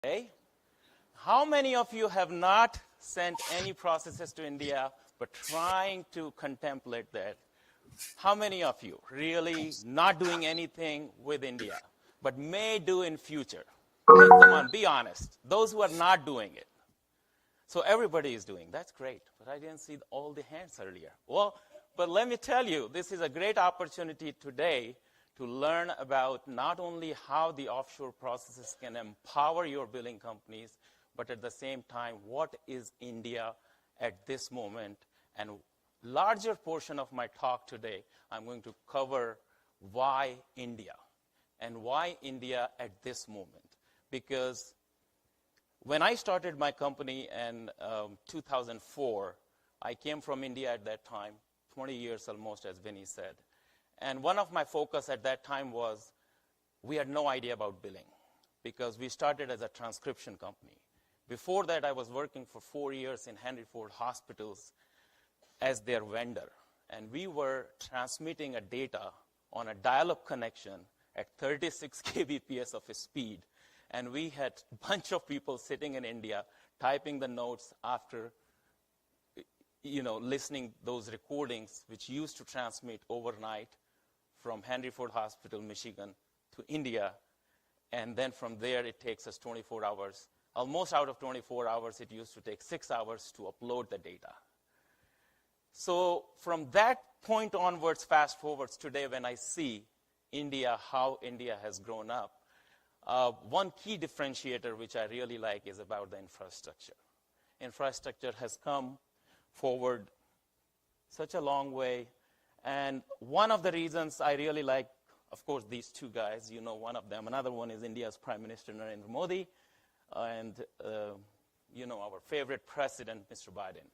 today. How many of you have not sent any processes to India but trying to contemplate that? How many of you really not doing anything with India but may do in future? Hey, come on, be honest. Those who are not doing it. So everybody is doing. That's great. But I didn't see all the hands earlier. Well, but let me tell you, this is a great opportunity today to learn about not only how the offshore processes can empower your billing companies, but at the same time, what is India at this moment? And larger portion of my talk today, I'm going to cover why India and why India at this moment. Because when I started my company in 2004, I came from India at that time, 20 years almost, as Vinny said. And one of my focus at that time was we had no idea about billing because we started as a transcription company. Before that, I was working for 4 years in Henry Ford Hospitals as their vendor. And we were transmitting a data on a dial-up connection at 36 kbps of a speed. And we had a bunch of people sitting in India typing the notes after listening those recordings, which used to transmit overnight from Henry Ford Hospital, Michigan, to India. And then from there, it takes us 24 hours. Almost out of 24 hours, it used to take 6 hours to upload the data. So from that point onwards, fast forwards today, when I see India, how India has grown up, one key differentiator which I really like is about the infrastructure. Infrastructure has come forward such a long way. And one of the reasons I really like, of course, these two guys, you know one of them. Another one is India's Prime Minister Narendra Modi, and our favorite president, Mr. Biden.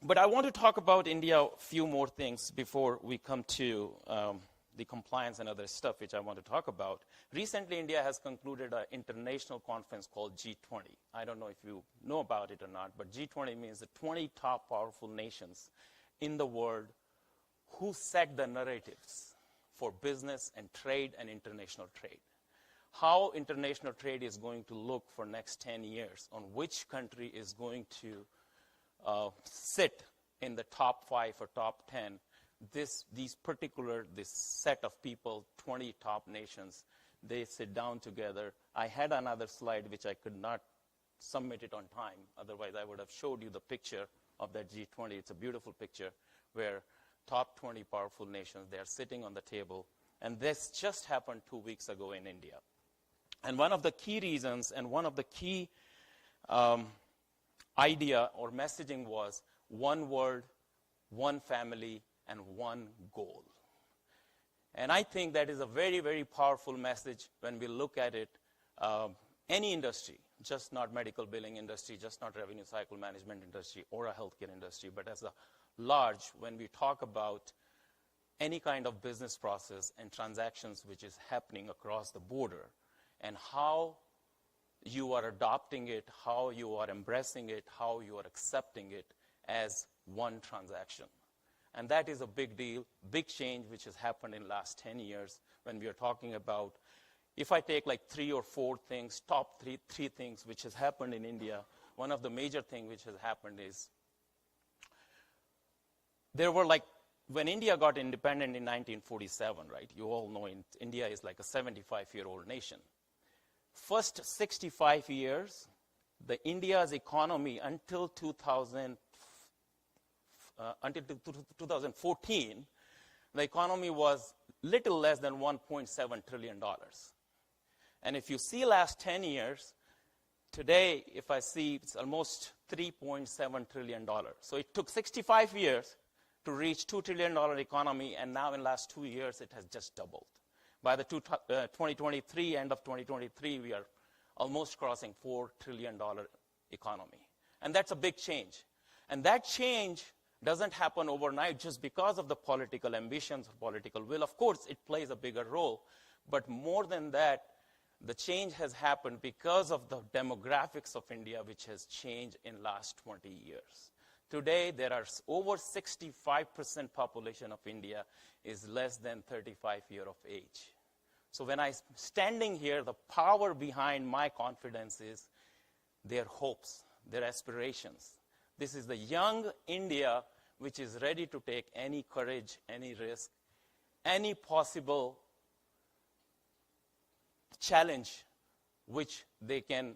But I want to talk about India a few more things before we come to the compliance and other stuff which I want to talk about. Recently, India has concluded an international conference called G20. I don't know if you know about it or not, but G20 means the 20 top powerful nations in the world who set the narratives for business and trade and international trade. How international trade is going to look for next 10 years, on which country is going to sit in the top 5 or top 10. This set of people, 20 top nations, they sit down together. I had another slide which I could not submit it on time. Otherwise, I would have showed you the picture of that G20. It's a beautiful picture where top 20 powerful nations, they are sitting on the table. And this just happened 2 weeks ago in India. And one of the key reasons and one of the key idea or messaging was one word, one family, and one goal. And I think that is a very, very powerful message when we look at it. Any industry, just not medical billing industry, just not revenue cycle management industry or a healthcare industry, but as a large, when we talk about any kind of business process and transactions which is happening across the border, and how you are adopting it, how you are embracing it, how you are accepting it as one transaction. And that is a big deal, big change which has happened in the last 10 years when we are talking about, if I take like 3 or 4 things, top three things which has happened in India, one of the major things which has happened is there were when India got independent in 1947, right? You all know India is like a 75-year-old nation. First 65 years, India's economy until 2014, the economy was little less than $1.7 trillion. And if you see last 10 years, today, if I see, it's almost $3.7 trillion. So it took 65 years to reach $2 trillion economy, and now in the last 2 years, it has just doubled. By the 2023, end of 2023, we are almost crossing $4 trillion economy. And that's a big change. And that change doesn't happen overnight just because of the political ambitions or political will. Of course, it plays a bigger role. But more than that, the change has happened because of the demographics of India, which has changed in the last 20 years. Today, there are over 65% population of India is less than 35 years of age. So when I'm standing here, the power behind my confidence is their hopes, their aspirations. This is the young India which is ready to take any courage, any risk, any possible challenge which they can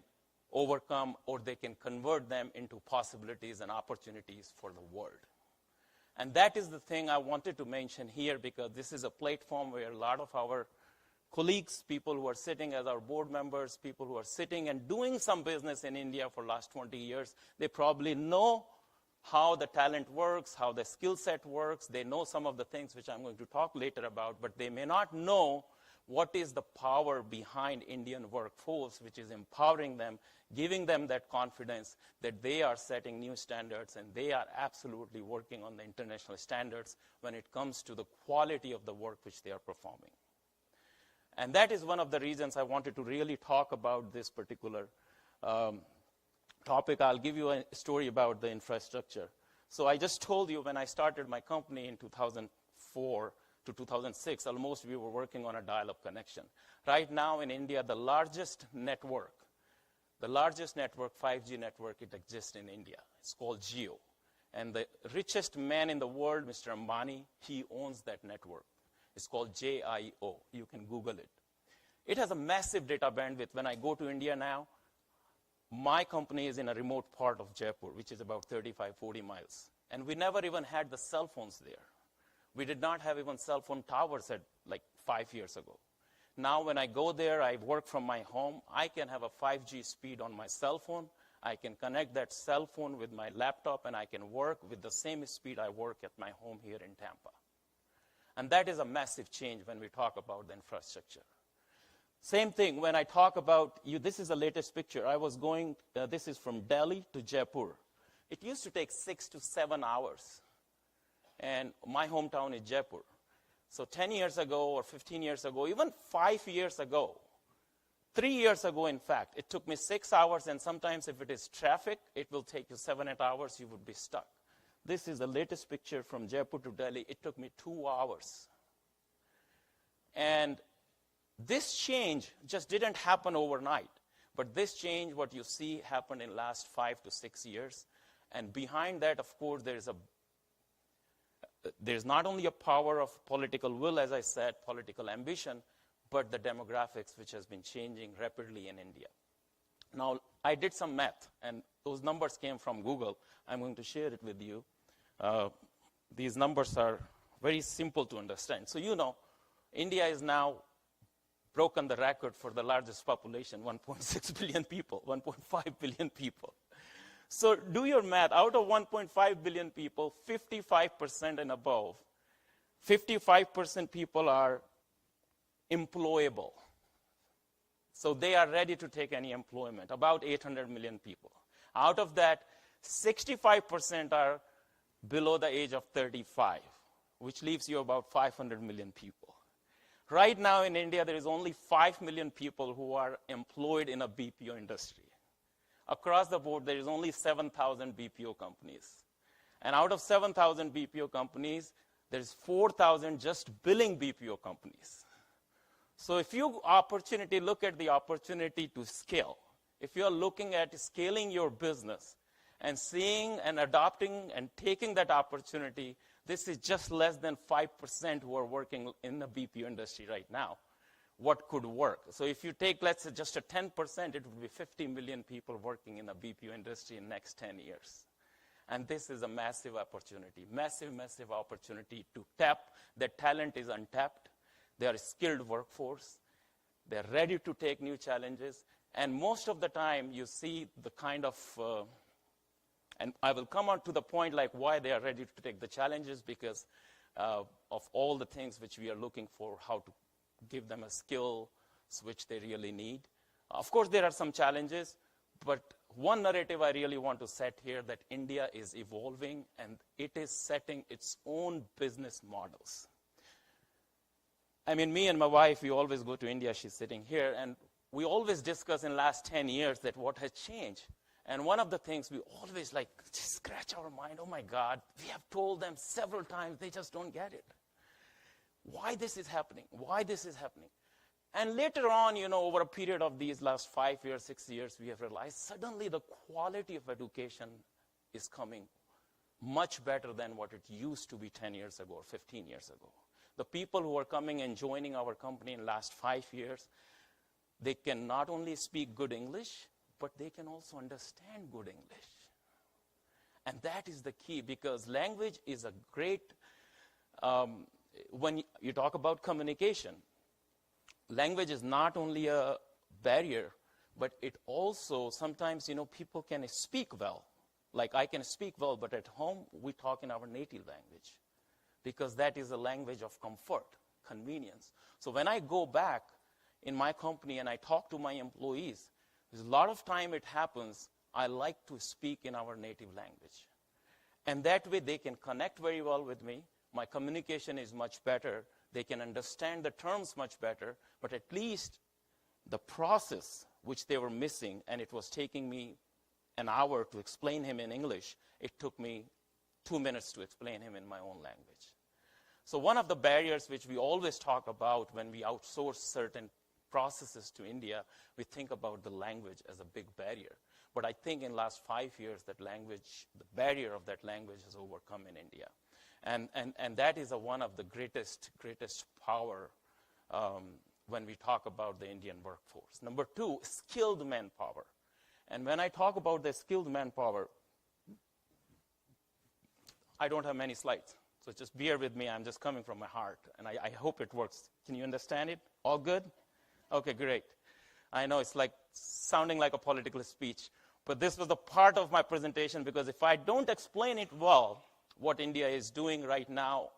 overcome or they can convert them into possibilities and opportunities for the world. And that is the thing I wanted to mention here, because this is a platform where a lot of our colleagues, people who are sitting as our board members, people who are sitting and doing some business in India for the last 20 years, they probably know how the talent works, how the skill set works. They know some of the things which I'm going to talk later about, but they may not know what is the power behind Indian workforce, which is empowering them, giving them that confidence that they are setting new standards and they are absolutely working on the international standards when it comes to the quality of the work which they are performing. And that is one of the reasons I wanted to really talk about this particular topic. I'll give you a story about the infrastructure. So I just told you when I started my company in 2004 to 2006, almost we were working on a dial-up connection. Right now in India, the largest network, 5G network, it exists in India. It's called Jio. And the richest man in the world, Mr. Ambani, he owns that network. It's called JIO. You can Google it. It has a massive data bandwidth. When I go to India now, my company is in a remote part of Jaipur, which is about 35, 40 miles. And we never even had the cell phones there. We did not have even cell phone towers at like 5 years ago. Now when I go there, I work from my home. I can have a 5G speed on my cell phone. I can connect that cell phone with my laptop, and I can work with the same speed I work at my home here in Tampa. And that is a massive change when we talk about the infrastructure. Same thing when I talk about you. This is the latest picture. I was going, this is from Delhi to Jaipur. It used to take 6 to 7 hours. And my hometown is Jaipur. So 10 years ago or 15 years ago, even 5 years ago, 3 years ago, in fact, it took me 6 hours. And sometimes if it is traffic, it will take you 7, 8 hours. You would be stuck. This is the latest picture from Jaipur to Delhi. It took me 2 hours. And this change just didn't happen overnight. But this change, what you see, happened in the last 5 to 6 years. And behind that, of course, there's not only a power of political will, as I said, political ambition, but the demographics, which has been changing rapidly in India. Now, I did some math, and those numbers came from Google. I'm going to share it with you. These numbers are very simple to understand. So you know, India is now broken the record for the largest population, 1.6 billion people, 1.5 billion people. So do your math. Out of 1.5 billion people, 55% and above, 55% people are employable. So they are ready to take any employment, about 800 million people. Out of that, 65% are below the age of 35, which leaves you about 500 million people. Right now in India, there is only 5 million people who are employed in a BPO industry. Across the board, there is only 7,000 BPO companies. And out of 7,000 BPO companies, there's 4,000 just billing BPO companies. So if you look at the opportunity to scale, if you're looking at scaling your business and seeing and adopting and taking that opportunity, this is just less than 5% who are working in the BPO industry right now. What could work? So if you take, let's say, just a 10%, it would be 50 million people working in the BPO industry in the next 10 years. And this is a massive opportunity, massive, massive opportunity to tap. That talent is untapped. They are a skilled workforce. They're ready to take new challenges. And most of the time, you see the kind of, and I will come on to the point like why they are ready to take the challenges, because of all the things which we are looking for, how to give them a skill which they really need. Of course, there are some challenges, but one narrative I really want to set here, that India is evolving and it is setting its own business models. I mean, me and my wife, we always go to India. She's sitting here, and we always discuss in the last 10 years that what has changed. And one of the things we always just scratch our mind, oh my God, we have told them several times, they just don't get it. Why this is happening? Why this is happening? And later on, over a period of these last 5 years, 6 years, we have realized suddenly the quality of education is coming much better than what it used to be 10 years ago or 15 years ago. The people who are coming and joining our company in the last 5 years, they can not only speak good English, but they can also understand good English. And that is the key, because language is a great, when you talk about communication, language is not only a barrier, but it also, sometimes, people can speak well. Like I can speak well, but at home, we talk in our native language, because that is a language of comfort, convenience. So when I go back in my company and I talk to my employees, there's a lot of time it happens, I like to speak in our native language. And that way they can connect very well with me. My communication is much better. They can understand the terms much better, but at least the process which they were missing, and it was taking me an hour to explain him in English, it took me 2 minutes to explain him in my own language. So one of the barriers which we always talk about when we outsource certain processes to India, we think about the language as a big barrier. But I think in the last 5 years, that language, the barrier of that language has overcome in India. And that is one of the greatest power when we talk about the Indian workforce. Number 2, skilled manpower. And when I talk about the skilled manpower, I don't have many slides. So just bear with me. I'm just coming from my heart. And I hope it works. Can you understand it? All good? Okay, great. I know it's like sounding like a political speech. But this was the part of my presentation, because if I don't explain it well, what India is doing right now,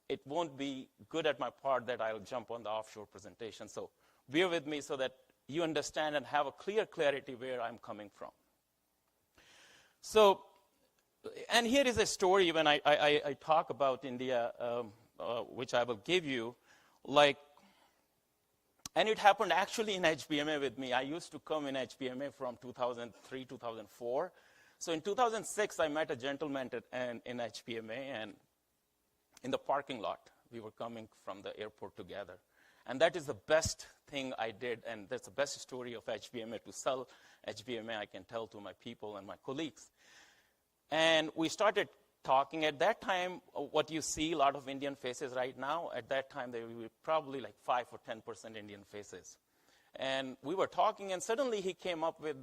it won't be good at my part that I'll jump on the offshore presentation. So bear with me so that you understand and have a clarity where I'm coming from. So, and here is a story when I talk about India, which I will give you, and it happened actually in HBMA with me. I used to come in HBMA from 2003, 2004. So in 2006, I met a gentleman in HBMA, and in the parking lot, we were coming from the airport together. And that is the best thing I did, and that's the best story of HBMA, to sell HBMA I can tell to my people and my colleagues. And we started talking. At that time, what you see, a lot of Indian faces right now, at that time, they were probably like 5 or 10% Indian faces. And we were talking, and suddenly he came up with,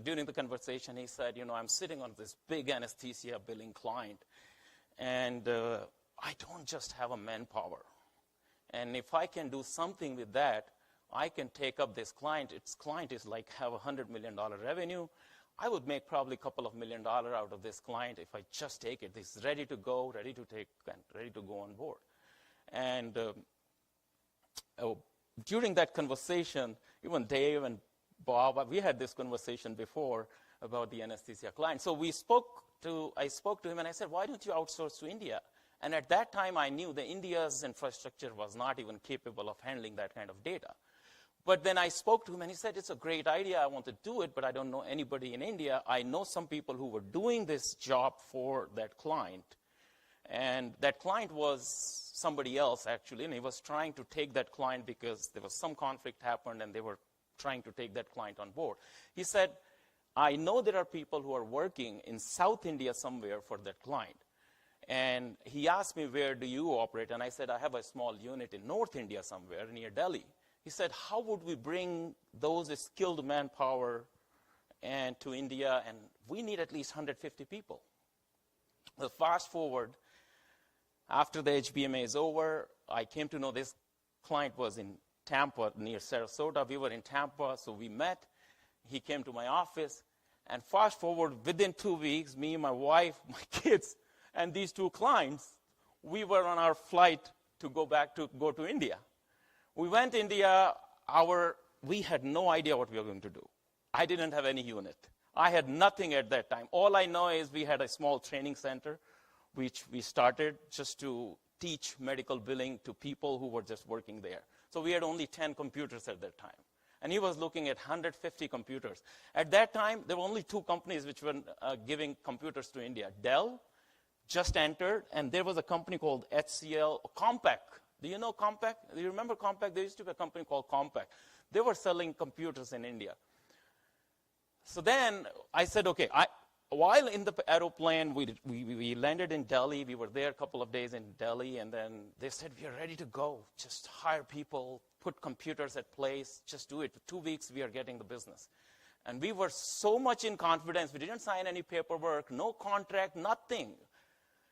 during the conversation, he said, I'm sitting on this big anesthesia billing client, and I don't just have a manpower. And if I can do something with that, I can take up this client. Its client is like have $100 million revenue. I would make probably a couple of $1 million out of this client if I just take it. It's ready to go, ready to take, and ready to go on board. And during that conversation, even Dave and Bob, we had this conversation before about the anesthesia client. So I spoke to him and I said, why don't you outsource to India? And at that time, I knew that India's infrastructure was not even capable of handling that kind of data. But then I spoke to him and he said, it's a great idea. I want to do it, but I don't know anybody in India. I know some people who were doing this job for that client. And that client was somebody else, actually, and he was trying to take that client because there was some conflict happened and they were trying to take that client on board. He said, I know there are people who are working in South India somewhere for that client. And he asked me, where do you operate? And I said, I have a small unit in North India somewhere near Delhi. He said, how would we bring those skilled manpower to India? And we need at least 150 people. Well, fast forward, after the HBMA is over, I came to know this client was in Tampa near Sarasota. We were in Tampa, so we met. He came to my office. And fast forward, within 2 weeks, me, my wife, my kids, and these 2 clients, we were on our flight to go to India. We went to India. We had no idea what we were going to do. I didn't have any unit. I had nothing at that time. All I know is we had a small training center, which we started just to teach medical billing to people who were just working there. So we had only 10 computers at that time. And he was looking at 150 computers. At that time, there were only 2 companies which were giving computers to India. Dell just entered, and there was a company called HCL, Compaq Do you know Compaq? Do you remember Compaq? There used to be a company called Compaq. They were selling computers in India. So then I said, okay, while in the aeroplane, we landed in Delhi. We were there a couple of days in Delhi, and then they said, we are ready to go. Just hire people, put computers at place, just do it. For 2 weeks, we are getting the business. And we were so much in confidence. We didn't sign any paperwork, no contract, nothing.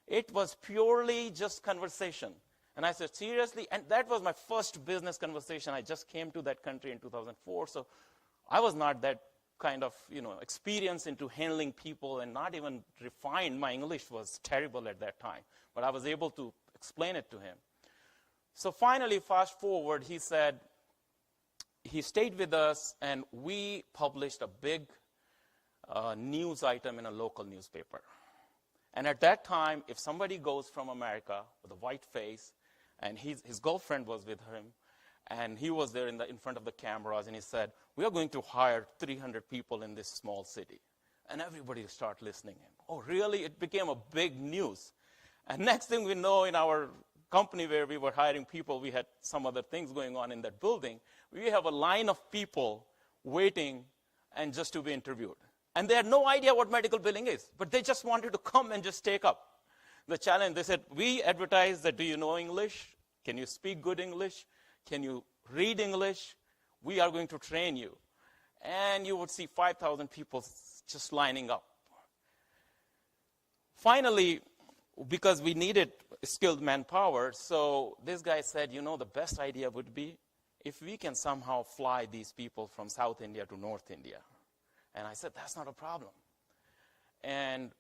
It was purely just conversation. And I said, seriously? And that was my first business conversation. I just came to that country in 2004, so I was not that kind of, experience into handling people and not even refined. My English was terrible at that time, but I was able to explain it to him. So finally, fast forward, he said, he stayed with us, and we published a big news item in a local newspaper. And at that time, if somebody goes from America with a white face, and his girlfriend was with him, and he was there in front of the cameras, and he said, we are going to hire 300 people in this small city. And everybody started listening to him. Oh, really? It became a big news. And next thing we know, in our company where we were hiring people, we had some other things going on in that building. We have a line of people waiting and just to be interviewed. And they had no idea what medical billing is, but they just wanted to come and just take up the challenge. They said, we advertise that, do you know English? Can you speak good English? Can you read English? We are going to train you. And you would see 5,000 people just lining up. Finally, because we needed skilled manpower, so this guy said, the best idea would be if we can somehow fly these people from South India to North India. And I said, that's not a problem. And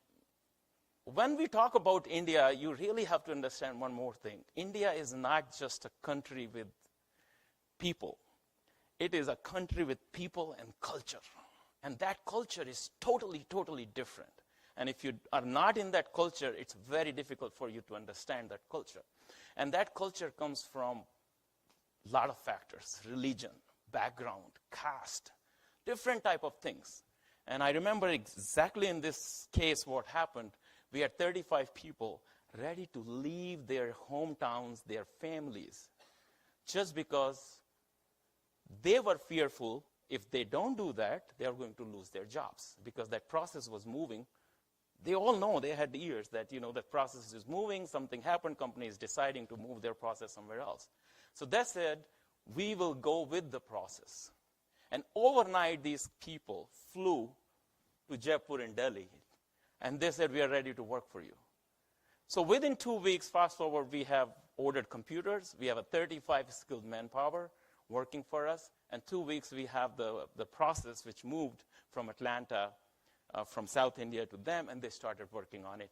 when we talk about India, you really have to understand one more thing. India is not just a country with people. It is a country with people and culture. And that culture is totally, totally different. And if you are not in that culture, it's very difficult for you to understand that culture. And that culture comes from a lot of factors: religion, background, caste, different type of things. And I remember exactly in this case what happened. We had 35 people ready to leave their hometowns, their families, just because they were fearful if they don't do that, they are going to lose their jobs, because that process was moving. They all know, they had ears that, that process is moving, something happened, company is deciding to move their process somewhere else. So they said, we will go with the process. And overnight, these people flew to Jaipur in Delhi, and they said, we are ready to work for you. So within 2 weeks, fast forward, we have ordered computers. We have a 35 skilled manpower working for us. And 2 weeks, we have the process which moved from Atlanta, from South India to them, and they started working on it.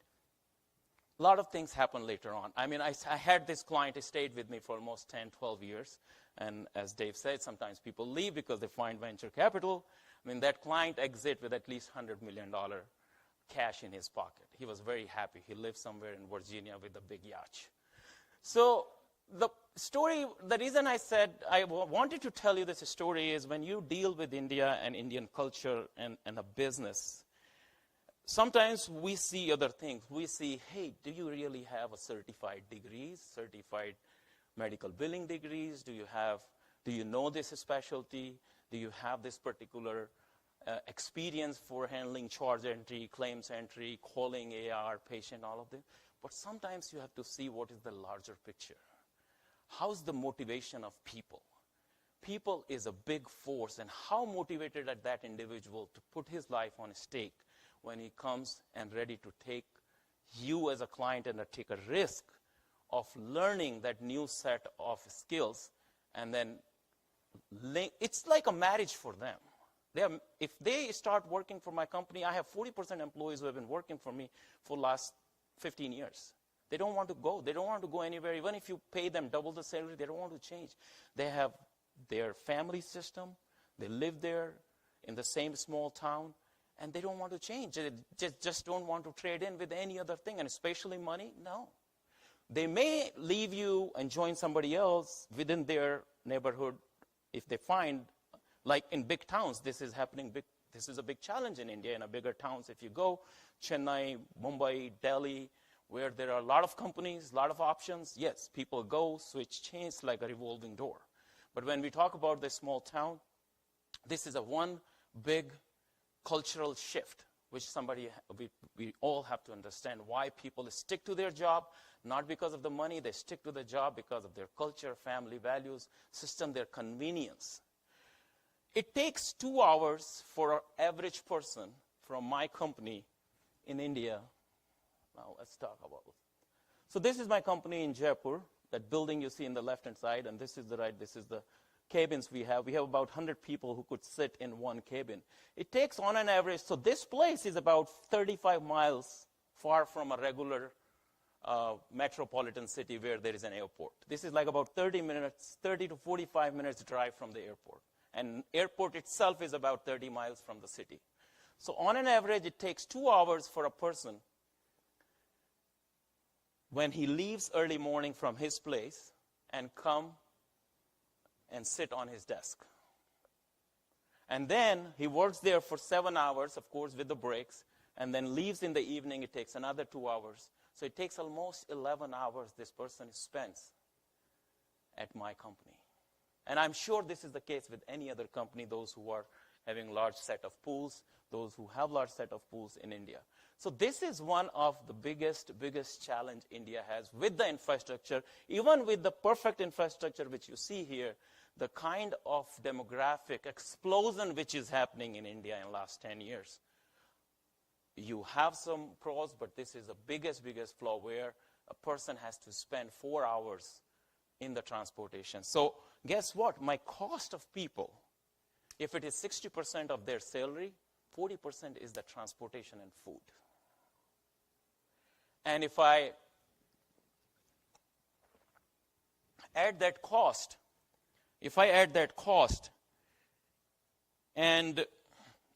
A lot of things happened later on. I mean, I had this client who stayed with me for almost 10, 12 years. And as Dave said, sometimes people leave because they find venture capital. I mean, that client exit with at least $100 million cash in his pocket. He was very happy. He lived somewhere in Virginia with a big yacht. So the story, the reason I said I wanted to tell you this story is when you deal with India and Indian culture and a business, sometimes we see other things. We see, hey, do you really have a certified degrees, certified medical billing degrees? Do you know this specialty? Do you have this particular experience for handling charge entry, claims entry, calling AR, patient, all of them? But sometimes you have to see what is the larger picture. How's the motivation of people? People is a big force, and how motivated are that individual to put his life on stake when he comes and ready to take you as a client and take a risk of learning that new set of skills, and then it's like a marriage for them. If they start working for my company, I have 40% employees who have been working for me for the last 15 years. They don't want to go. They don't want to go anywhere. Even if you pay them double the salary, they don't want to change. They have their family system. They live there in the same small town, and they don't want to change. They just don't want to trade in with any other thing, and especially money, no. They may leave you and join somebody else within their neighborhood if they find, like in big towns, this is happening. This is a big challenge in India, in a bigger towns. If you go, Chennai, Mumbai, Delhi, where there are a lot of companies, a lot of options. Yes, people go, switch, change like a revolving door. But when we talk about this small town, this is a one big cultural shift, which we all have to understand why people stick to their job, not because of the money. They stick to the job because of their culture, family values, system, their convenience. It takes 2 hours for an average person from my company in India. Now let's talk about it. So this is my company in Jaipur, that building you see in the left-hand side, and this is the right, this is the cabins we have. We have about 100 people who could sit in one cabin. It takes on an average, so this place is about 35 miles far from a regular metropolitan city where there is an airport. This is like about 30 to 45 minutes drive from the airport. And airport itself is about 30 miles from the city. So on an average, it takes 2 hours for a person when he leaves early morning from his place and come and sit on his desk. And then he works there for 7 hours, of course, with the breaks, and then leaves in the evening. It takes another 2 hours. So it takes almost 11 hours this person spends at my company. And I'm sure this is the case with any other company, those who are having large set of pools, those who have large set of pools in India. So this is one of the biggest challenge India has with the infrastructure. Even with the perfect infrastructure which you see here, the kind of demographic explosion which is happening in India in the last 10 years. You have some pros, but this is the biggest flaw where a person has to spend 4 hours in the transportation. So guess what? My cost of people, if it is 60% of their salary, 40% is the transportation and food. And if I add that cost, and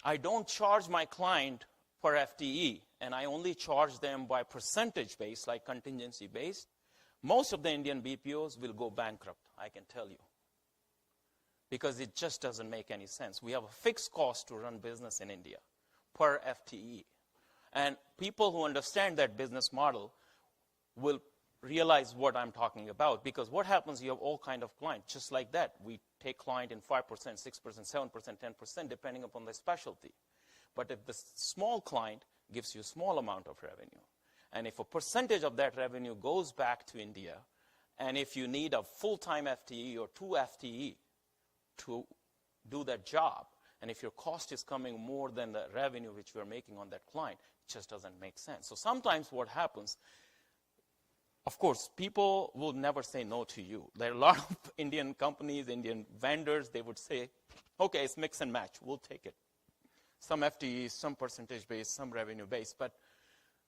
I don't charge my client per FTE, and I only charge them by percentage base, like contingency based, most of the Indian BPOs will go bankrupt, I can tell you. Because it just doesn't make any sense. We have a fixed cost to run business in India per FTE. And people who understand that business model will realize what I'm talking about. Because what happens, you have all kind of clients. Just like that, we take client in 5%, 6%, 7%, 10%, depending upon the specialty. But if the small client gives you a small amount of revenue, and if a percentage of that revenue goes back to India, and if you need a full-time FTE or 2 FTE to do that job, and if your cost is coming more than the revenue which you are making on that client, it just doesn't make sense. So sometimes what happens, of course, people will never say no to you. There are a lot of Indian companies, Indian vendors, they would say, okay, it's mix and match, we'll take it. Some FTEs, some percentage based, some revenue based, but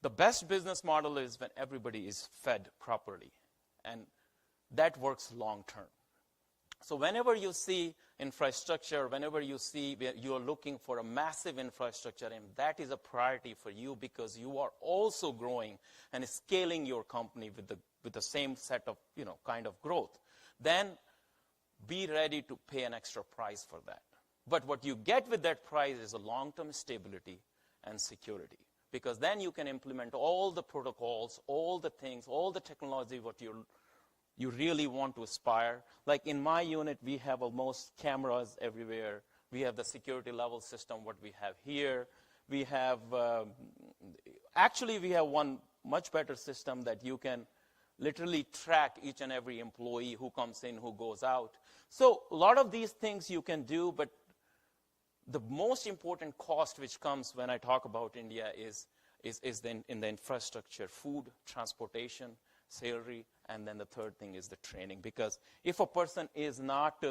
the best business model is when everybody is fed properly, and that works long term. So whenever you see infrastructure, whenever you see you are looking for a massive infrastructure, and that is a priority for you because you are also growing and scaling your company with the same set of kind of growth, then be ready to pay an extra price for that. But what you get with that price is a long-term stability and security. Because then you can implement all the protocols, all the things, all the technology what you really want to aspire. Like in my unit, we have almost cameras everywhere. We have the security level system, what we have here. We have, actually we have one much better system that you can literally track each and every employee who comes in, who goes out. So a lot of these things you can do, but the most important cost which comes when I talk about India is then in the infrastructure, food, transportation, salary, and then the third thing is the training. Because if a person is not,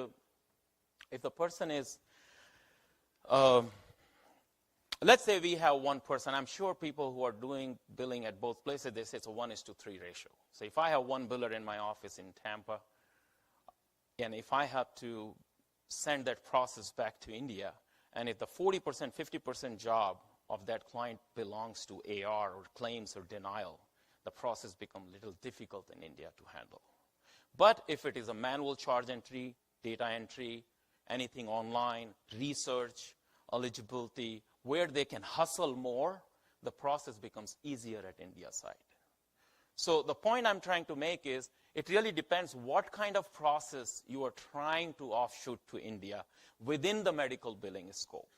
let's say we have one person, I'm sure people who are doing billing at both places, they say it's a 1:3 ratio. So if I have one biller in my office in Tampa, and if I have to send that process back to India, and if the 40%, 50% job of that client belongs to AR or claims or denial, the process becomes a little difficult in India to handle. But if it is a manual charge entry, data entry, anything online, research, eligibility, where they can hustle more, the process becomes easier at India side. So the point I'm trying to make is it really depends what kind of process you are trying to offshoot to India within the medical billing scope.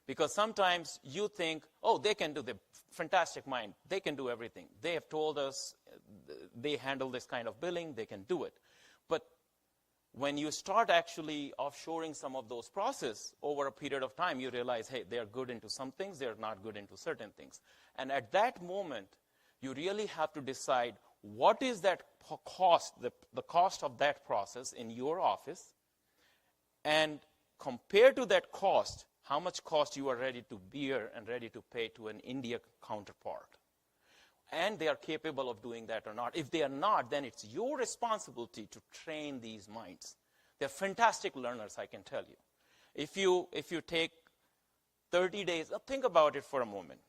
Because sometimes you think, oh, they can do the fantastic mind. They can do everything. They have told us they handle this kind of billing. They can do it. But when you start actually offshoring some of those processes over a period of time, you realize, hey, they're good into some things. They're not good into certain things. And at that moment, you really have to decide what is that cost, the cost of that process in your office, and compared to that cost, how much cost you are ready to bear and ready to pay to an India counterpart. And they are capable of doing that or not. If they are not, then it's your responsibility to train these minds. They're fantastic learners, I can tell you. If you take 30 days, think about it for a moment.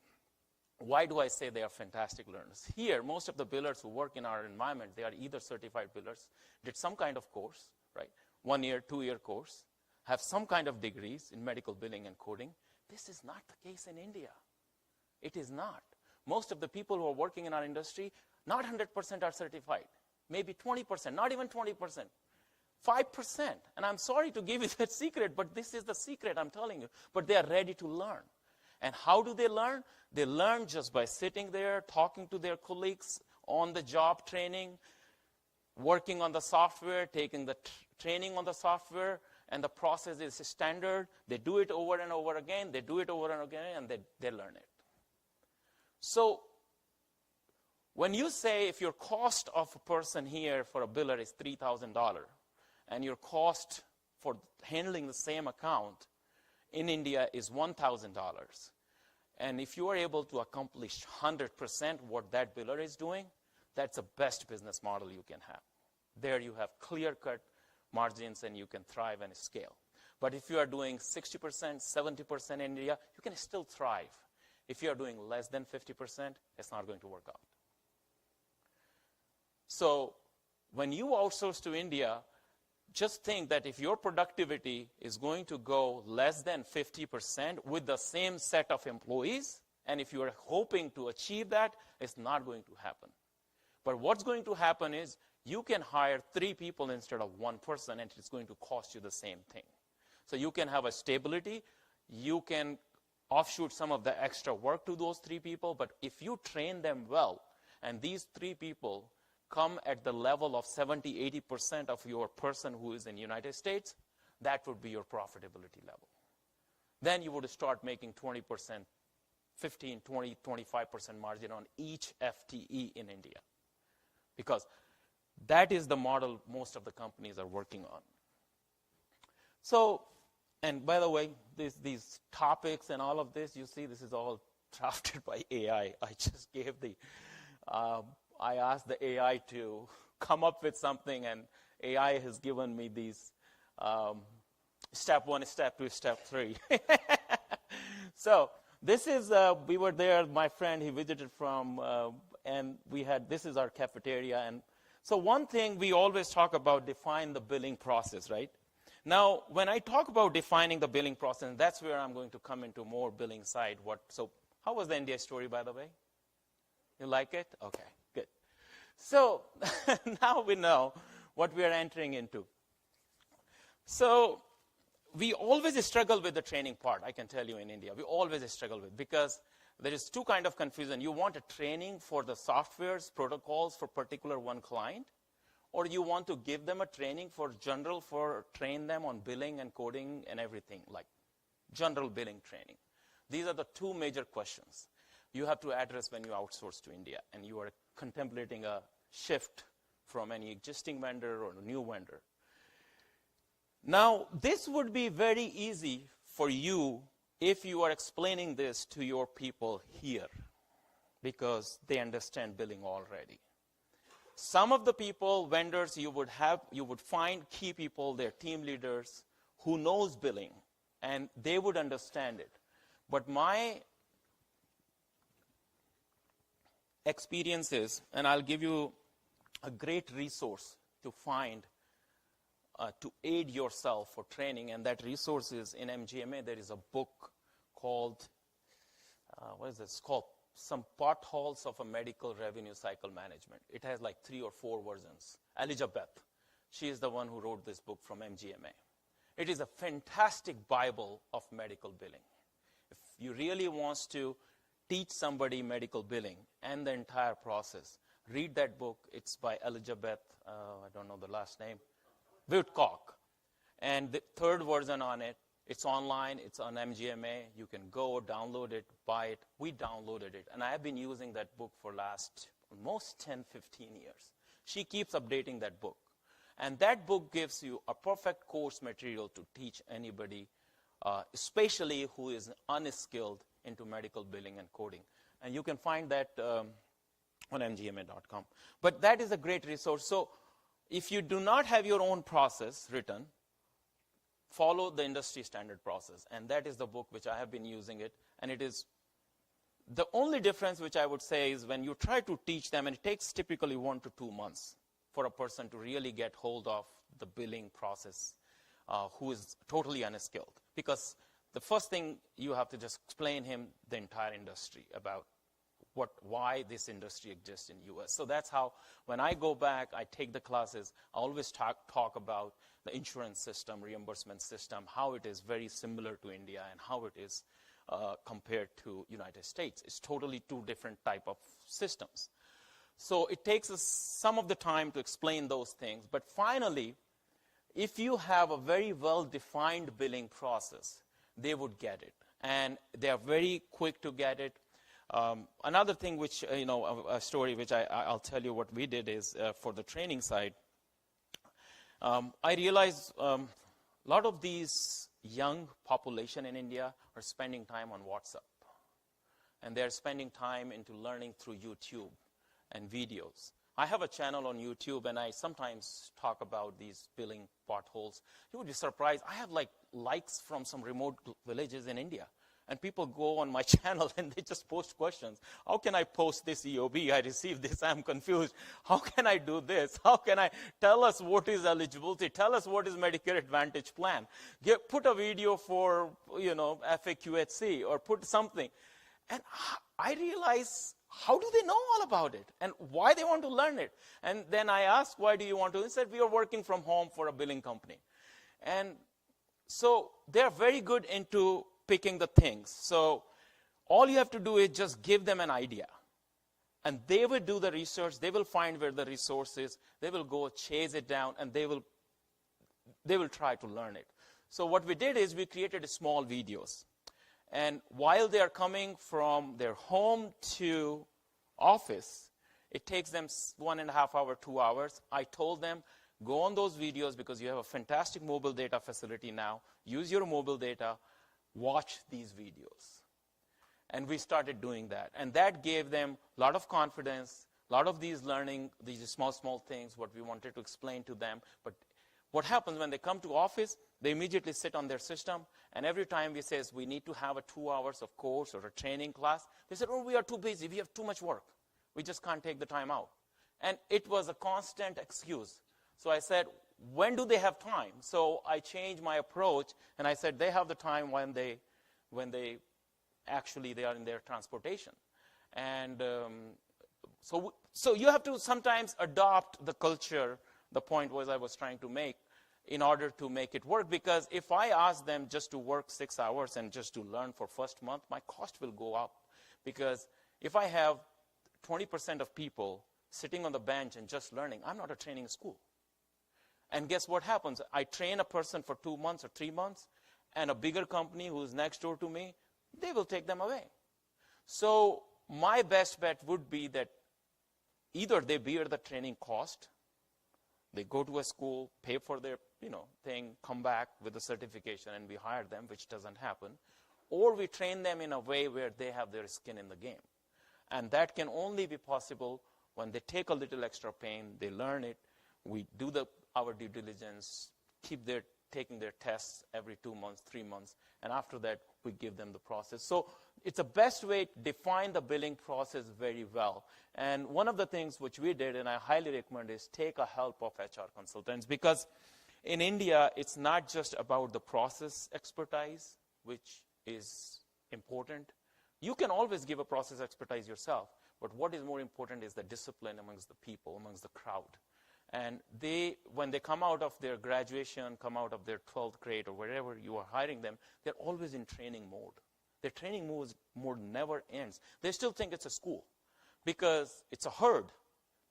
Why do I say they are fantastic learners? Here, most of the billers who work in our environment, they are either certified billers, did some kind of course, right? 1 year, 2 year course, have some kind of degrees in medical billing and coding. This is not the case in India. It is not. Most of the people who are working in our industry, not 100% are certified. Maybe 20%, not even 20%. 5%. And I'm sorry to give you that secret, but this is the secret I'm telling you. But they are ready to learn. And how do they learn? They learn just by sitting there, talking to their colleagues, on the job training, working on the software, taking the training on the software, and the process is standard. They do it over and over again. They do it over and again, and they learn it. So when you say if your cost of a person here for a biller is $3,000, and your cost for handling the same account in India is $1,000, and if you are able to accomplish 100% what that biller is doing, that's the best business model you can have. There you have clear-cut margins and you can thrive and scale. But if you are doing 60%, 70% in India, you can still thrive. If you are doing less than 50%, it's not going to work out. So when you outsource to India, just think that if your productivity is going to go less than 50% with the same set of employees, and if you are hoping to achieve that, it's not going to happen. But what's going to happen is you can hire 3 people instead of 1 person, and it's going to cost you the same thing. So you can have a stability. You can offshoot some of the extra work to those 3 people, but if you train them well, and these 3 people come at the level of 70-80% of your person who is in the United States, that would be your profitability level. Then you would start making 20%, 15, 20, 25% margin on each FTE in India. Because that is the model most of the companies are working on. So, and by the way, these topics and all of this, you see, this is all drafted by AI. I just gave I asked the AI to come up with something, and AI has given me these step 1, step 2, step 3. So this is, we were there, my friend, he visited from, and this is our cafeteria. And so one thing we always talk about, define the billing process, right? Now, when I talk about defining the billing process, that's where I'm going to come into more billing side. So how was the India story, by the way? You like it? Okay. So now we know what we are entering into. So we always struggle with the training part, I can tell you, in India. We always struggle with, because there is 2 kinds of confusion. You want a training for the softwares, protocols for particular one client, or you want to give them a training for train them on billing and coding and everything, like general billing training. These are the 2 major questions you have to address when you outsource to India and you are contemplating a shift from any existing vendor or a new vendor. Now, this would be very easy for you if you are explaining this to your people here, because they understand billing already. Some of the people, vendors, you would find key people, their team leaders, who knows billing, and they would understand it. But my experiences, and I'll give you a great resource to find to aid yourself for training, and that resource is in MGMA. There is a book called, what is this? It's called some potholes of a medical revenue cycle management. It has like 3 or 4 versions. Elizabeth, she is the one who wrote this book from HBMA. It is a fantastic Bible of medical billing. If you really want to teach somebody medical billing and the entire process, read that book. It's by Elizabeth, I don't know the last name, Woodcock. And the 3rd version on it, it's online, it's on MGMA. You can go, download it, buy it. We downloaded it. And I have been using that book for last almost 10, 15 years. She keeps updating that book. And that book gives you a perfect course material to teach anybody, especially who is unskilled into medical billing and coding. And you can find that on mgma.com. But that is a great resource. So if you do not have your own process written, follow the industry standard process. And that is the book which I have been using it. And it is the only difference which I would say is when you try to teach them, and it takes typically 1 to 2 months for a person to really get hold of the billing process who is totally unskilled. Because the first thing you have to just explain him the entire industry about why this industry exists in US. So that's how, when I go back, I take the classes, I always talk about the insurance system, reimbursement system, how it is very similar to India and how it is compared to United States. It's totally 2 different type of systems. So it takes us some of the time to explain those things. But finally, if you have a very well-defined billing process, they would get it. And they are very quick to get it. Another thing which, a story which I'll tell you what we did is for the training side. I realized a lot of these young population in India are spending time on WhatsApp. And they're spending time into learning through YouTube and videos. I have a channel on YouTube, and I sometimes talk about these billing potholes. You would be surprised. I have likes from some remote villages in India. And people go on my channel and they just post questions. How can I post this EOB? I received this. I'm confused. How can I do this? How can I tell us what is eligibility? Tell us what is Medicare Advantage plan. Put a video for, FAQHC or put something. And I realize, how do they know all about it? And why they want to learn it? And then I asked, why do you want to? He said, we are working from home for a billing company. And so they're very good into picking the things. So all you have to do is just give them an idea. And they will do the research. They will find where the resource is. They will go chase it down, and they will try to learn it. So what we did is we created small videos. And while they are coming from their home to office, it takes them 1.5 hours, 2 hours. I told them, go on those videos because you have a fantastic mobile data facility now. Use your mobile data. Watch these videos. And we started doing that. And that gave them a lot of confidence, a lot of these learning, these small things, what we wanted to explain to them. But what happens when they come to office, they immediately sit on their system. And every time we say, we need to have a 2 hours of course or a training class, they said, we are too busy. We have too much work. We just can't take the time out. And it was a constant excuse. So I said, when do they have time? So I changed my approach, and I said they have the time when they actually they are in their transportation. And so you have to sometimes adopt the culture. The point was I was trying to make in order to make it work. Because if I ask them just to work 6 hours and just to learn for first month, my cost will go up. Because if I have 20% of people sitting on the bench and just learning, I'm not a training school. And guess what happens? I train a person for 2 months or 3 months, and a bigger company who's next door to me, they will take them away. So my best bet would be that either they bear the training cost, they go to a school, pay for their thing, come back with a certification, and we hire them, which doesn't happen, or we train them in a way where they have their skin in the game. And that can only be possible when they take a little extra pain, they learn it, we do our due diligence, taking their tests every 2 months, 3 months, and after that, we give them the process. So it's the best way to define the billing process very well. And one of the things which we did, and I highly recommend, is take a help of HR consultants. Because in India, it's not just about the process expertise, which is important, You can always give a process expertise yourself, but what is more important is the discipline amongst the people, amongst the crowd. And when they come out of their graduation, come out of their 12th grade or wherever you are hiring them, they're always in training mode. Their training mode never ends. They still think it's a school because it's a herd,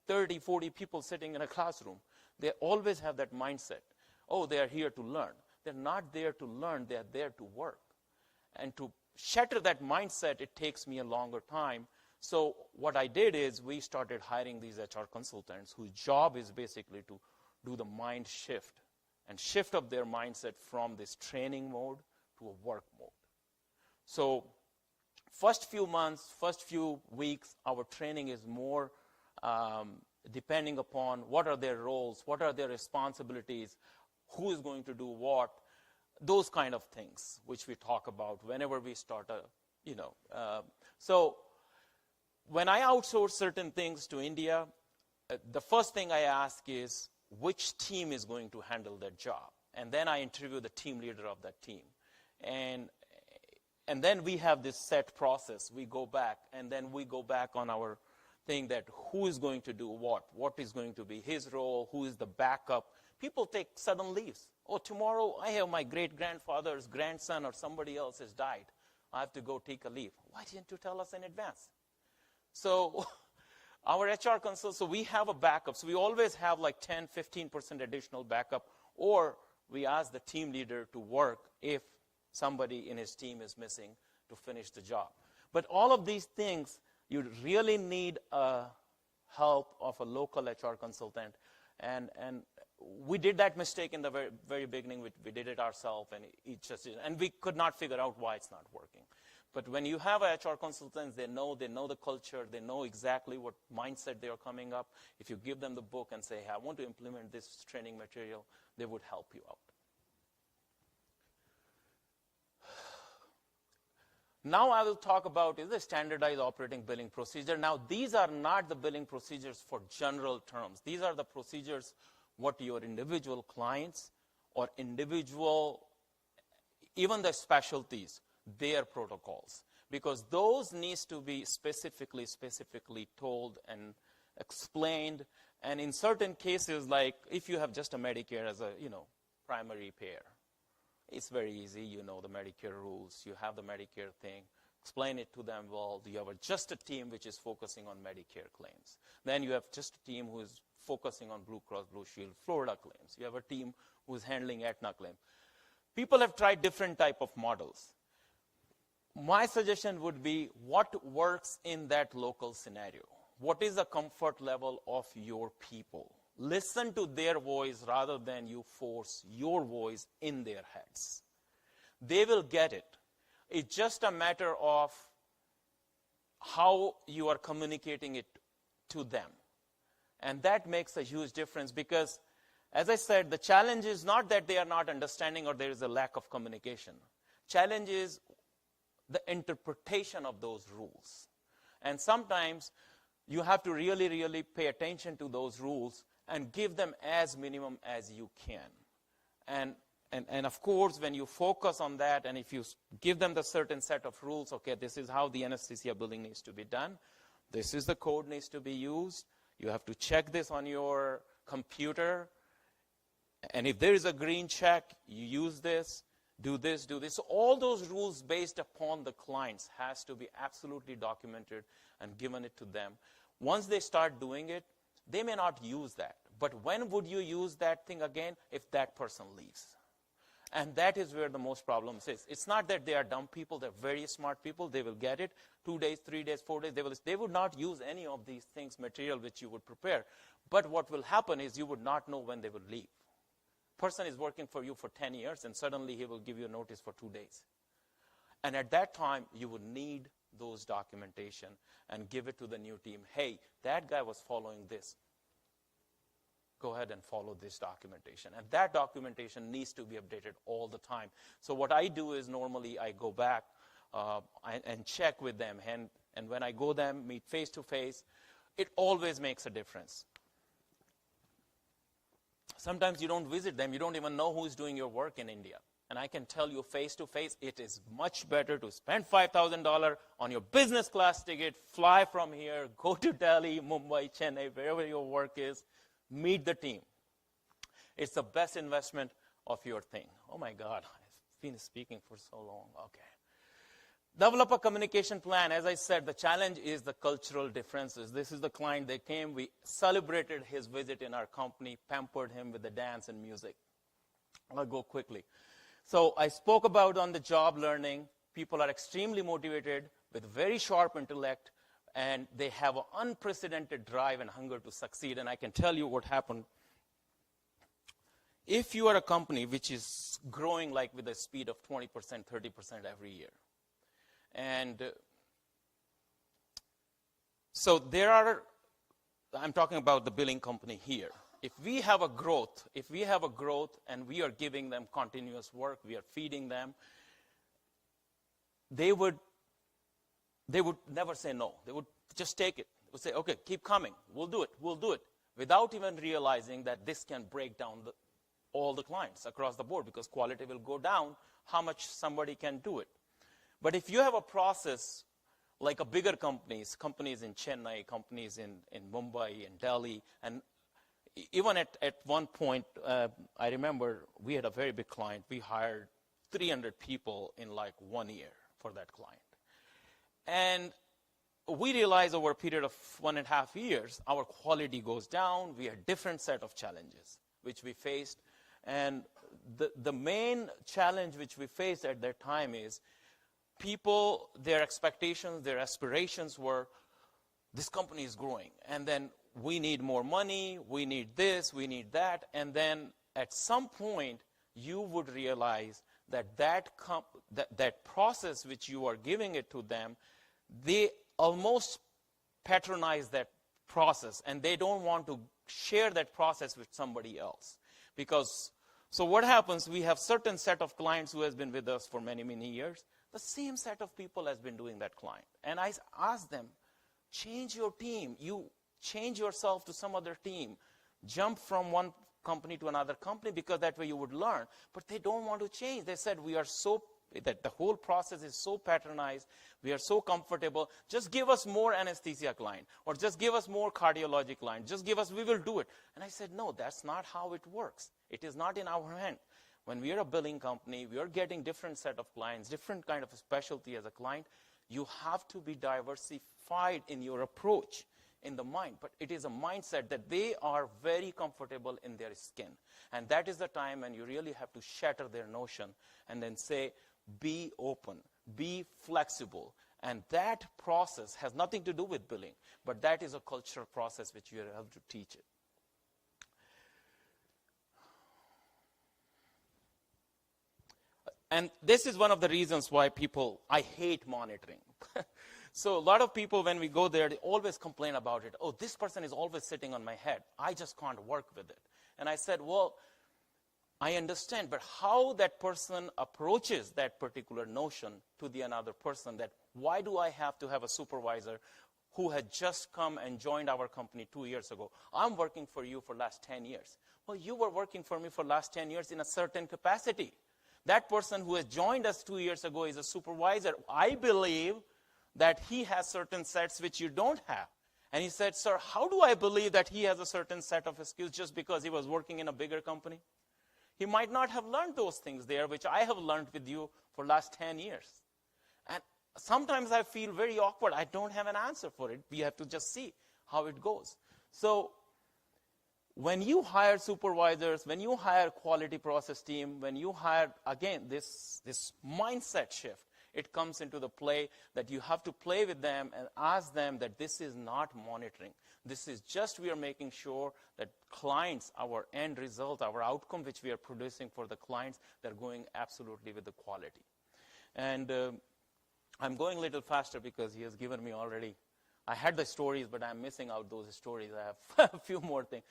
30, 40 people sitting in a classroom. They always have that mindset. Oh, they are here to learn. They're not there to learn. They're there to work. And to shatter that mindset, it takes me a longer time. So what I did is we started hiring these HR consultants whose job is basically to do the mind shift and shift up their mindset from this training mode to a work mode. So first few months, first few weeks, our training is more depending upon what are their roles, what are their responsibilities, who is going to do what, those kind of things, which we talk about whenever we start so when I outsource certain things to India, the first thing I ask is which team is going to handle that job. And then I interview the team leader of that team. And then we have this set process. We go back, and then we go back on our thing that who is going to do what is going to be his role, who is the backup. People take sudden leaves. Oh, tomorrow I have my great-grandfather's grandson or somebody else has died. I have to go take a leave. Why didn't you tell us in advance? So our HR consultants, so we have a backup. So we always have like 10, 15% additional backup, or we ask the team leader to work if somebody in his team is missing to finish the job. But all of these things, you really need help of a local HR consultant. And we did that mistake in the very, very beginning. We did it ourselves, and we could not figure out why it's not working. But when you have HR consultants, they know the culture, they know exactly what mindset they are coming up. If you give them the book and say, hey, I want to implement this training material, they would help you out. Now I will talk about is the standardized operating billing procedure. Now these are not the billing procedures for general terms. These are the procedures what your individual clients or individual, even the specialties, their protocols. Because those needs to be specifically told and explained. And in certain cases, like if you have just a Medicare as a primary payer, it's very easy. You know the Medicare rules. You have the Medicare thing. Explain it to them well. You have just a team which is focusing on Medicare claims. Then you have just a team who is focusing on Blue Cross Blue Shield Florida claims. You have a team who is handling Aetna claims. People have tried different type of models. My suggestion would be what works in that local scenario. What is the comfort level of your people? Listen to their voice rather than you force your voice in their heads. They will get it. It's just a matter of how you are communicating it to them. And that makes a huge difference because, as I said, the challenge is not that they are not understanding or there is a lack of communication. Challenge is the interpretation of those rules. And sometimes you have to really, really pay attention to those rules and give them as minimum as you can. And of course, when you focus on that, and if you give them the certain set of rules, okay, this is how the anesthesia billing needs to be done. This is the code needs to be used. You have to check this on your computer. And if there is a green check, you use this, do this, do this. So all those rules based upon the clients has to be absolutely documented and given it to them. Once they start doing it, they may not use that. But when would you use that thing again? If that person leaves. And that is where the most problems is. It's not that they are dumb people. They're very smart people. They will get it. 2 days, 3 days, 4 days. They would not use any of these things, material which you would prepare. But what will happen is you would not know when they will leave. Person is working for you for 10 years, and suddenly he will give you a notice for 2 days. And at that time, you would need those documentation and give it to the new team. Hey, that guy was following this. Go ahead and follow this documentation. And that documentation needs to be updated all the time. So what I do is normally I go back and check with them. And when I go them, meet face to face, it always makes a difference. Sometimes you don't visit them. You don't even know who's doing your work in India. And I can tell you face to face, it is much better to spend $5,000 on your business class ticket, fly from here, go to Delhi, Mumbai, Chennai, wherever your work is, meet the team. It's the best investment of your thing. Oh my God, I've been speaking for so long. Okay. Develop a communication plan. As I said, the challenge is the cultural differences. This is the client. They came. We celebrated his visit in our company, pampered him with the dance and music. I'll go quickly. So I spoke about on the job learning. People are extremely motivated with very sharp intellect, and they have an unprecedented drive and hunger to succeed. And I can tell you what happened. If you are a company which is growing like with a speed of 20%, 30% every year, and so there are, I'm talking about the billing company here. If we have a growth and we are giving them continuous work, we are feeding them, they would never say no. They would just take it. They would say, okay, keep coming. We'll do it, without even realizing that this can break down all the clients across the board, because quality will go down how much somebody can do it. But if you have a process like a bigger companies in Chennai, companies in Mumbai and Delhi, and even at one point, I remember we had a very big client. We hired 300 people in like 1 year for that client. And we realized over a period of 1.5 years, our quality goes down. We had different set of challenges which we faced. And the main challenge which we faced at that time is people, their expectations, their aspirations were, this company is growing, and then we need more money, we need this, we need that, and then at some point you would realize that process which you are giving it to them, they almost patronize that process, and they don't want to share that process with somebody else. Because, so what happens, we have certain set of clients who has been with us for many, many years. The same set of people has been doing that client. And I asked them, change your team. You change yourself to some other team. Jump from one company to another company, because that way you would learn. But they don't want to change. They said, that the whole process is so patronized. We are so comfortable. Just give us more anesthesia client, or just give us more cardiology client. Just give us, we will do it. And I said, no, that's not how it works. It is not in our hand. When we are a billing company, we are getting different set of clients, different kind of a specialty as a client. You have to be diversified in your approach, in the mind. But it is a mindset that they are very comfortable in their skin. And that is the time when you really have to shatter their notion and then say, be open, be flexible. And that process has nothing to do with billing, but that is a cultural process which you have to teach it. And this is one of the reasons why I hate monitoring. So a lot of people, when we go there, they always complain about it. Oh, this person is always sitting on my head. I just can't work with it. And I said, well, I understand, but how that person approaches that particular notion to the another person, that why do I have to have a supervisor who had just come and joined our company 2 years ago? I'm working for you for last 10 years. Well, you were working for me for last 10 years in a certain capacity. That person who has joined us 2 years ago is a supervisor. I believe that he has certain sets which you don't have. And he said, sir, how do I believe that he has a certain set of skills just because he was working in a bigger company? He might not have learned those things there, which I have learned with you for last 10 years. And sometimes I feel very awkward. I don't have an answer for it. We have to just see how it goes. So when you hire supervisors, when you hire quality process team, when you hire, again, this mindset shift, it comes into the play that you have to play with them and ask them that this is not monitoring. This is just, we are making sure that clients, our end result, our outcome which we are producing for the clients, they're going absolutely with the quality. And I'm going a little faster because he has given me already, I had the stories, but I'm missing out those stories. I have a few more things.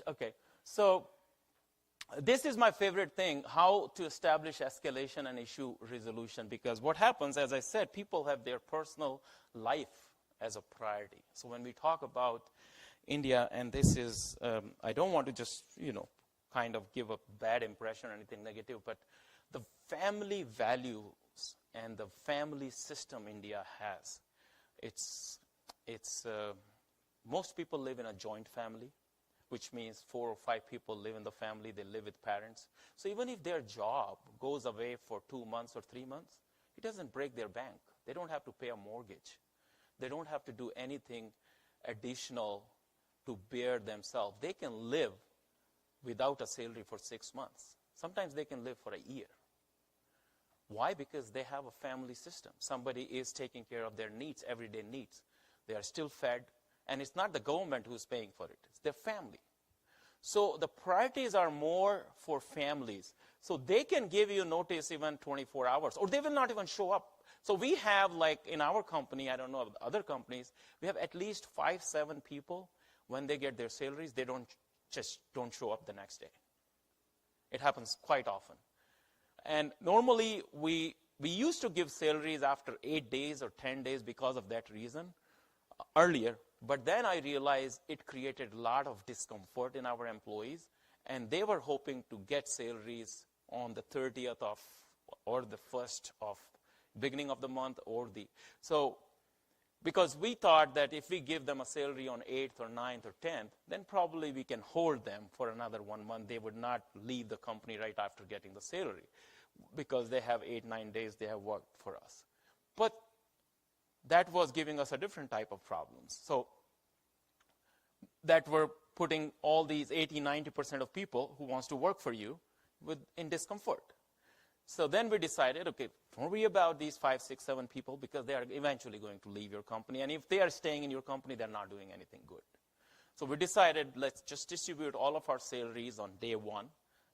Okay, so this is my favorite thing, how to establish escalation and issue resolution, because what happens, as I said, people have their personal life as a priority. So when we talk about India, and this is, I don't want to just, kind of give a bad impression or anything negative, but family values and the family system India has, most people live in a joint family, which means 4 or 5 people live in the family. They live with parents. So even if their job goes away for 2 months or 3 months, it doesn't break their bank. They don't have to pay a mortgage. They don't have to do anything additional to bear themselves. They can live without a salary for 6 months. Sometimes they can live for a year. Why? Because they have a family system. Somebody is taking care of their needs, everyday needs. They are still fed, and it's not the government who's paying for it. It's their family. So the priorities are more for families. So they can give you notice even 24 hours, or they will not even show up. So we have, like in our company, I don't know of other companies, we have at least 5, 7 people, when they get their salaries, they don't show up the next day. It happens quite often. And normally, we used to give salaries after 8 days or 10 days because of that reason earlier. But then I realized it created a lot of discomfort in our employees. And they were hoping to get salaries on the 30th of, or the 1st of beginning of the month, so because we thought that if we give them a salary on 8th or 9th or 10th, then probably we can hold them for another 1 month. They would not leave the company right after getting the salary because they have 8, 9 days they have worked for us. But that was giving us a different type of problems. So that were putting all these 80, 90% of people who wants to work for you in discomfort. So then we decided, okay, don't worry about these 5, 6, 7 people because they are eventually going to leave your company. And if they are staying in your company, they're not doing anything good. So we decided, let's just distribute all of our salaries on day 1,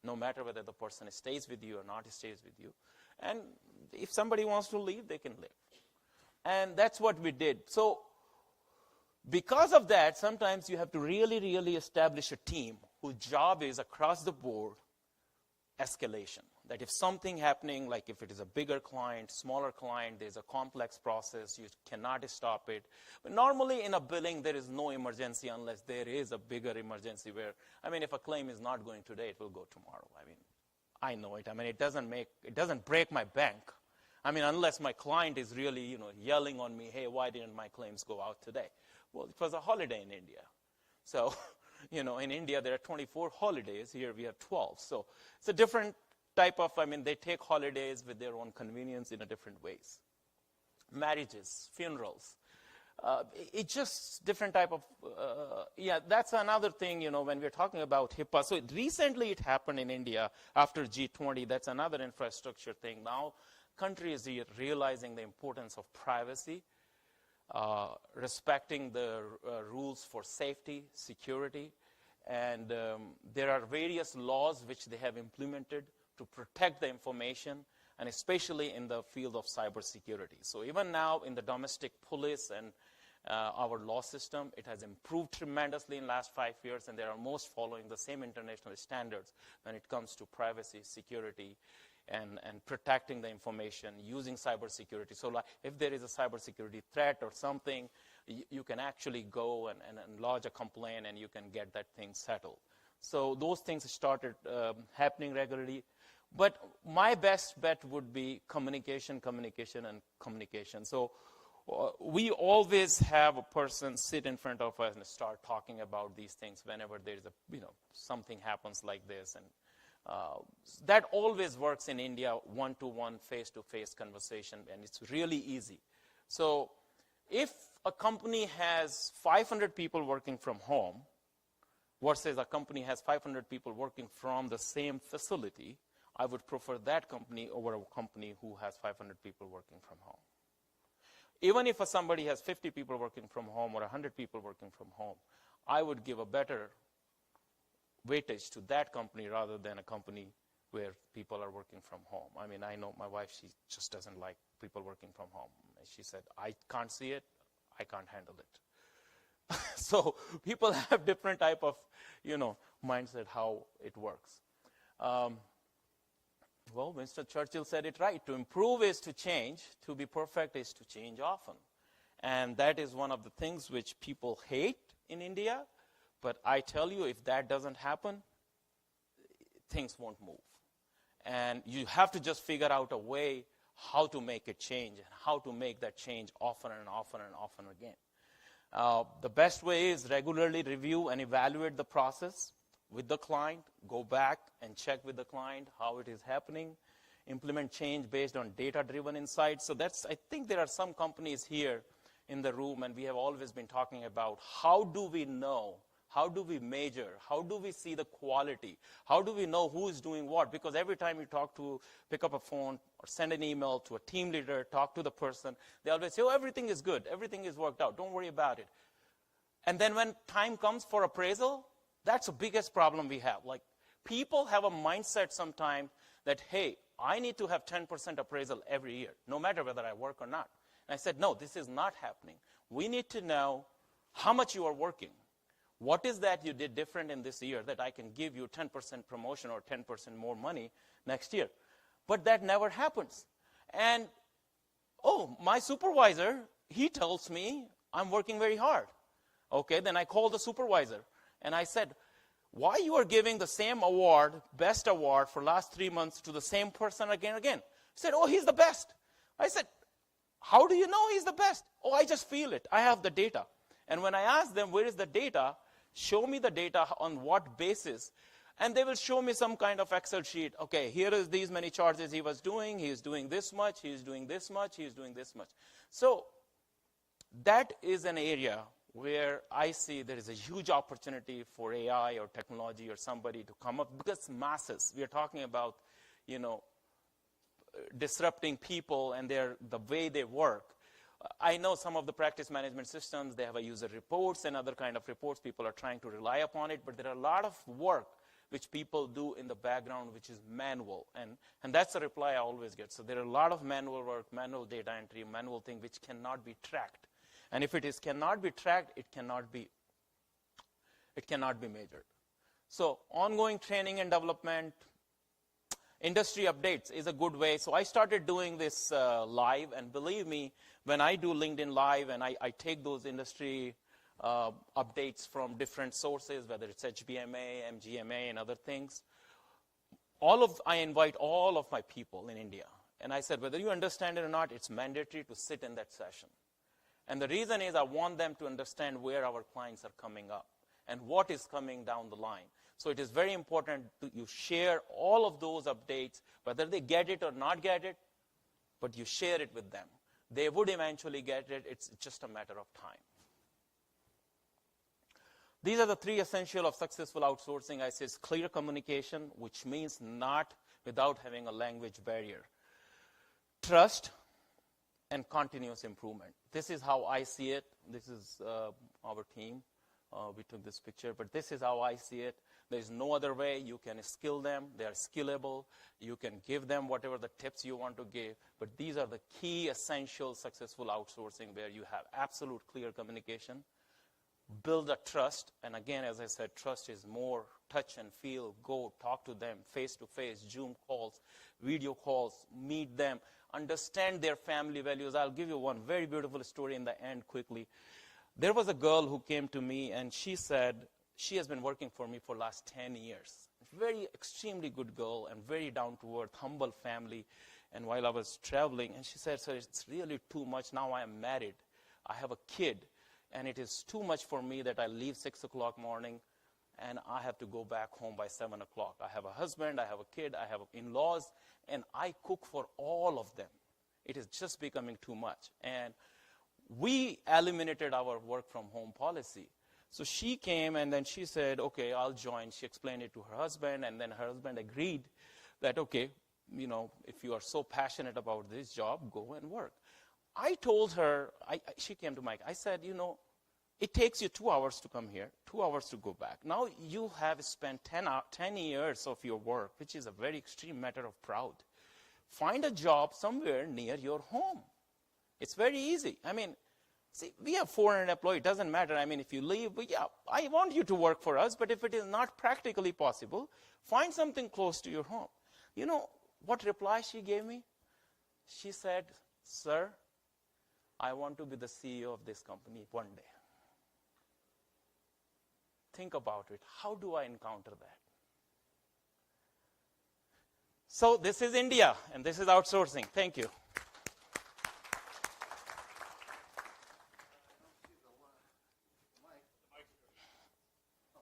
no matter whether the person stays with you or not stays with you. And if somebody wants to leave, they can leave. And that's what we did. So because of that, sometimes you have to really, really establish a team whose job is across the board escalation. That if something happening, like if it is a bigger client, smaller client, there's a complex process, you cannot stop it. But normally in a billing, there is no emergency unless there is a bigger emergency where, if a claim is not going today, it will go tomorrow. I know it. It doesn't break my bank. Unless my client is really, yelling on me, hey, why didn't my claims go out today? Well, it was a holiday in India. So, in India, there are 24 holidays. Here we have 12. So it's a different type of, they take holidays with their own convenience in a different ways. Marriages, funerals. It's just different type of, that's another thing, when we're talking about HIPAA. So recently it happened in India after G20. That's another infrastructure thing. Now countries are realizing the importance of privacy, respecting the rules for safety, security, and there are various laws which they have implemented to protect the information, and especially in the field of cybersecurity. So even now in the domestic police and our law system, it has improved tremendously in the last 5 years, and they are almost following the same international standards when it comes to privacy, security, and protecting the information using cybersecurity. So like if there is a cybersecurity threat or something, you can actually go and lodge a complaint and you can get that thing settled. So those things started happening regularly. But my best bet would be communication, communication, and communication. So we always have a person sit in front of us and start talking about these things whenever there is something happens like this. And that always works in India, one-to-one, face-to-face conversation, and it's really easy. So if a company has 500 people working from home versus a company has 500 people working from the same facility, I would prefer that company over a company who has 500 people working from home. Even if somebody has 50 people working from home or 100 people working from home, I would give a better weightage to that company rather than a company where people are working from home. I know my wife, she just doesn't like people working from home. She said, I can't see it, I can't handle it. So people have different type of, mindset how it works. Well, Winston Churchill said it right. To improve is to change. To be perfect is to change often. And that is one of the things which people hate in India. But I tell you, if that doesn't happen, things won't move. And you have to just figure out a way how to make it change and how to make that change often and often and often again. The best way is regularly review and evaluate the process with the client. Go back and check with the client how it is happening. Implement change based on data-driven insights. So I think there are some companies here in the room, and we have always been talking about how do we know, how do we measure, how do we see the quality, how do we know who is doing what? Because every time you pick up a phone or send an email to a team leader, talk to the person, they always say, oh, everything is good, everything is worked out, don't worry about it. And then when time comes for appraisal, that's the biggest problem we have. Like, people have a mindset sometimes that, hey, I need to have 10% appraisal every year, no matter whether I work or not. And I said, no, this is not happening. We need to know how much you are working. What is that you did different in this year that I can give you 10% promotion or 10% more money next year? But that never happens. And, oh, my supervisor, he tells me I'm working very hard. Okay, then I called the supervisor, and I said, why you are giving the same award, best award, for last 3 months to the same person again and again? He said, oh, he's the best. I said, how do you know he's the best? Oh, I just feel it. I have the data. And when I asked them, where is the data? Show me the data on what basis. And they will show me some kind of Excel sheet. Okay, here is these many charges he was doing. He is doing this much. He is doing this much. He is doing this much. So that is an area where I see there is a huge opportunity for AI or technology or somebody to come up, because masses. We are talking about, disrupting people and the way they work. I know some of the practice management systems, they have a user reports and other kind of reports. People are trying to rely upon it, but there are a lot of work which people do in the background, which is manual. And that's the reply I always get. So there are a lot of manual work, manual data entry, manual thing, which cannot be tracked. And if it cannot be tracked, it cannot be measured. So ongoing training and development, industry updates is a good way. So I started doing this live, and believe me, when I do LinkedIn Live and I take those industry updates from different sources, whether it's HBMA, MGMA, and other things, I invite all of my people in India. And I said, whether you understand it or not, it's mandatory to sit in that session. And the reason is I want them to understand where our clients are coming up and what is coming down the line. So it is very important that you share all of those updates, whether they get it or not get it, but you share it with them. They would eventually get it. It's just a matter of time. These are the 3 essentials of successful outsourcing. I say clear communication, which means not without having a language barrier. Trust and continuous improvement. This is how I see it. This is our team. We took this picture, but this is how I see it. There is no other way. You can skill them. They are skillable. You can give them whatever the tips you want to give, but these are the key essential successful outsourcing, where you have absolute clear communication, build a trust, and again, as I said, trust is more touch and feel. Go talk to them face-to-face, Zoom calls, video calls, meet them, understand their family values. I'll give you one very beautiful story in the end quickly. There was a girl who came to me, and she said she has been working for me for the last 10 years. Very extremely good girl and very down-to-earth, humble family. And while I was traveling, and she said, sir, it's really too much. Now I am married. I have a kid, and it is too much for me that I leave 6 o'clock morning, and I have to go back home by 7 o'clock. I have a husband, I have a kid, I have in-laws, and I cook for all of them. It is just becoming too much. And we eliminated our work from home policy. So she came, and then she said, okay, I'll join. She explained it to her husband, and then her husband agreed that, okay, if you are so passionate about this job, go and work. I told her, she came to Mike, I said, it takes you 2 hours to come here, 2 hours to go back. Now you have spent 10 years of your work, which is a very extreme matter of pride. Find a job somewhere near your home. It's very easy. See, we have 400 employees. It doesn't matter. If you leave, I want you to work for us, but if it is not practically possible, find something close to your home. You know what reply she gave me? She said, sir, I want to be the CEO of this company one day. Think about it. How do I encounter that? So this is India, and this is outsourcing. Thank you.